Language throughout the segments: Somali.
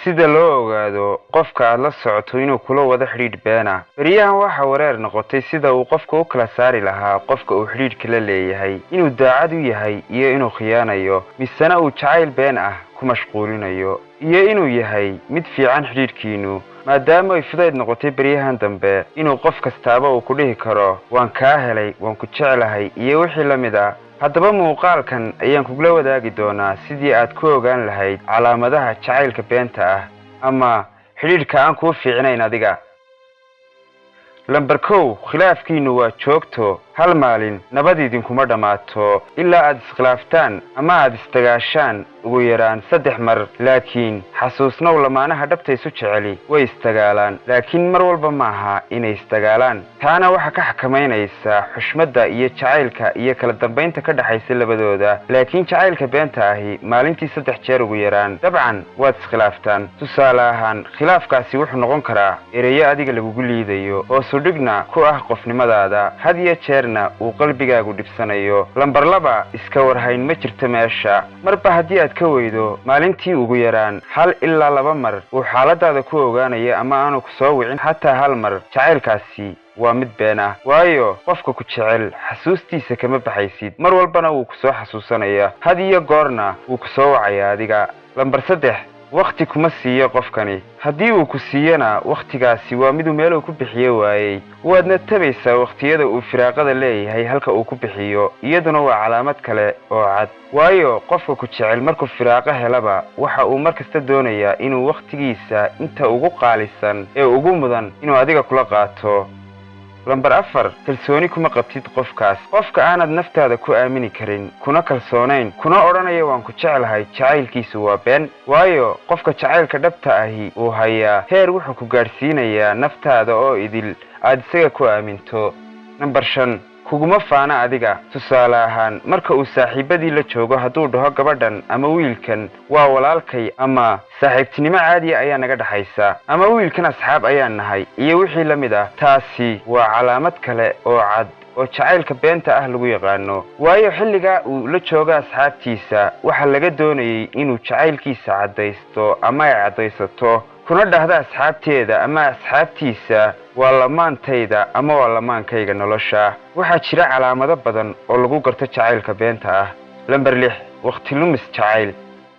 sida loo ogaado qofka aad la socoto inuu kula wada xidhiidh been ah. Beriyahan waxa wareer noqotay sida uu qofka u kala saari lahaa qofka uu xidhiidhka la leeyahay inuu daacad u yahay iyo inuu khiyaanayo misana uu jacayl been ah ku mashquulinayo iyo inuu yahay mid fiican xidhiidhkiinu maadaama ay fudayd noqotay beriyahan dambe inuu qof kastaaba uu ku dhihi karo waan kaa helay waan ku jecelahay iyo wixii la mid ah. haddaba muuqaalkan ayaan kugula wadaagi doonaa sidii aad ku ogaan lahayd calaamadaha jacaylka beenta ah ama xidhiidhka aan kuu fiicnayn adiga. lambar 1 khilaafkiinu waa joogto hal maalin nabad idinkuma dhammaato ilaa aad iskhilaaftaan ama aad istagaashaan ugu yaraan 3 mar. laakiin xasuusnow lamaanaha dhabta isu jeceli way istagaalaan laakiin mar walba maaha inay istagaalaan. taana waxa ka xakamaynaysa xushmadda iyo jacaylka iyo kala dambaynta ka dhaxaysa labadooda. laakiin jacaylka beenta ahi maalintii 3 jeer ugu yaraan dabcan waad iskhilaaftaan. tusaale ahaan khilaafkaasi wuxuu noqon karaa ereyo adiga lagugu liidayo oo sudhigna ku ah qofnimadaada had iyo jeerna uu qalbigaagu dhibsanayo. lambar 2 iska warhayn ma jirto meesha. marba haddii aad ka weydo maalintii ugu yaraan 1 ilaa 2 mar uu xaaladaada ku ogaanayo ama aanu ku soo wicin xataa 1 mar, jacaylkaasi waa mid been ah. waayo qofka ku jecel xasuustiisa kama baxaysid, mar walbana wuu ku soo xasuusanaya had iyo goorna wuu ku soo wacaya adiga. lambar 3 waqti kuma siiyo qofkani. haddii uu ku siiyana waqtigaasi waa miduu meel uu ku bixiyo waayey. waadna tabaysaa waqtiyada uu firaaqada leeyahay halka uu ku bixiyo, iyaduna waa calaamad kale oo cad. waayo qofka ku jecel markuu firaaqo helaba waxa uu markasta doonayaa inuu waqtigiisa inta ugu qaalisan ee ugu mudan inuu adiga kula qaato. lambar 4 kalsooni kuma qabtid qofkaas. qofka aanad naftaada ku aamini karin kuna kalsoonayn kuna odhanaya waan ku jecelahay jacaylkiisu waa been. waayo qofka jacaylka dhabta ahi uu hayaa heer wuxuu ku gaadhsiinayaa naftaada oo idil aad isaga ku aaminto. lambar 5 kuguma faana adiga. tusaale ahaan marka uu saaxiibadii la joogo hadduu dhaho gabadhan ama wiilkan waa walaalkay ama saaxiibtinimo caadiya ayaa naga dhaxaysa ama wiilkan asxaab ayaan nahay iyo wixii la mid ah, taasi waa calaamad kale oo cad oo jacaylka beenta ah lagu yaqaano. waayo xilligaa uu la joogo asxaabtiisa waxa laga doonayay inuu jacaylkiisa caddaysto ama ay caddaysato kuna dhahda asxaabteeda ama asxaabtiisa waa lamaantayda ama waa lamaankayga nolosha. waxaa jira calaamado badan oo lagu garto jacaylka beenta ah. lambar 6 waqti lumis jacayl.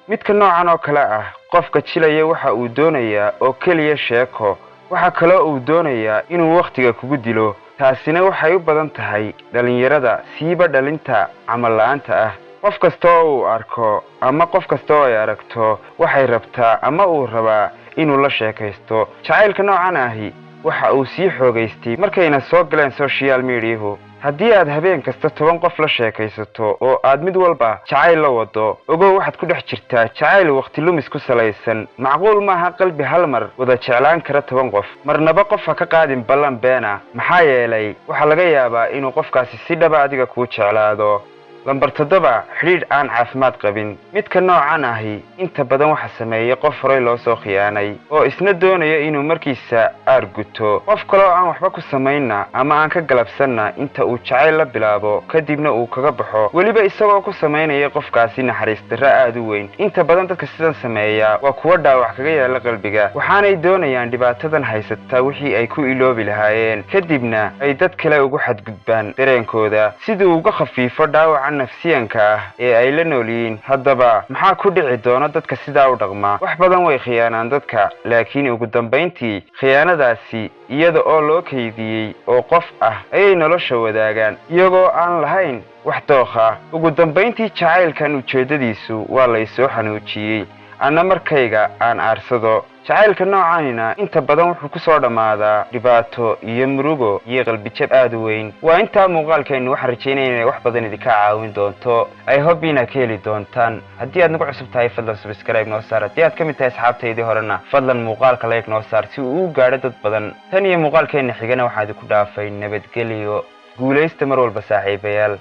midka noocan oo kale ah qofka jilaya waxa uu doonayaa oo keliya sheeko, waxa kaloo uu doonayaa inuu waqtiga kugu dilo. taasina waxay u badan tahay dhalinyarada siiba dhalinta camal la'aanta ah. qof kasta oo uu arko ama qof kasta oo ay aragto waxay rabtaa ama uu rabaa inuu la sheekaysto. jacaylka noocan ahi waxa uu sii xoogaystay markayna soo galeen social mediahu. haddii aad habeen kasta 10 qof la sheekaysato oo aad mid walba jacayl la wado, ogow waxaad ku dhex jirtaa jacayl waqti lumis ku salaysan. macquul maaha qalbi hal mar wada jeclaan kara 10 qof. marnaba qof ha ka qaadin ballan beena, maxaa yeelay waxaa laga yaabaa inuu qofkaasi si dhaba adiga kuu jeclaado. lambar 7 xidhiidh aan caafimaad qabin. midka noocan ahi inta badan waxa sameeya qof horay loo soo khiyaanay oo isna doonaya inuu markiisa aarguto qof kale oo aan waxba ku samayna ama aan ka galabsanna inta uu jacayl la bilaabo kadibna uu kaga baxo, weliba isagoo ku samaynaya qofkaasi naxariis darro aad u weyn. inta badan dadka sidan sameeya waa kuwa dhaawac kaga yaala qalbiga, waxaanay doonayaan dhibaatadan haysata wixii ay ku iloobi lahaayeen kadibna ay dad kale ugu xadgudbaan dareenkooda siduu uga khafiifo dhaawaca nafsiyanka ah ee ay la noolyihiin. haddaba maxaa ku dhici doona dadka sidaa u dhaqma? wax badan way khiyaanaan dadka, laakiin ugu dambayntii khiyaanadaasi iyada oo loo kaydiyey oo qof ah ayay nolosha wadaagaan iyagoo aan lahayn wax dookha. ugu dambayntii jacaylkan ujeedadiisu waa la isoo xanuujiyey anna markayga aan aarsado. jacaylka noocanina inta badan wuxuu ku soo dhammaadaa dhibaato iyo murugo iyo qalbijab aad u weyn. waa intaa muuqaalkeennu waxaan rajaynaya inay wax badan idinka caawin doonto. I hope inaad ka heli doontaan. haddii aad nagu cusub tahay fadlan subscribe noo saar. haddii aad ka mid tahay asxaabtaydii horena fadlan muuqaalka like noo saar si uu u gaadho dad badan. tan iyo muuqaalkeenna xigana waxaan idinku dhaafay nabadgelyo. guulaysta mar walba saaxiibayaal.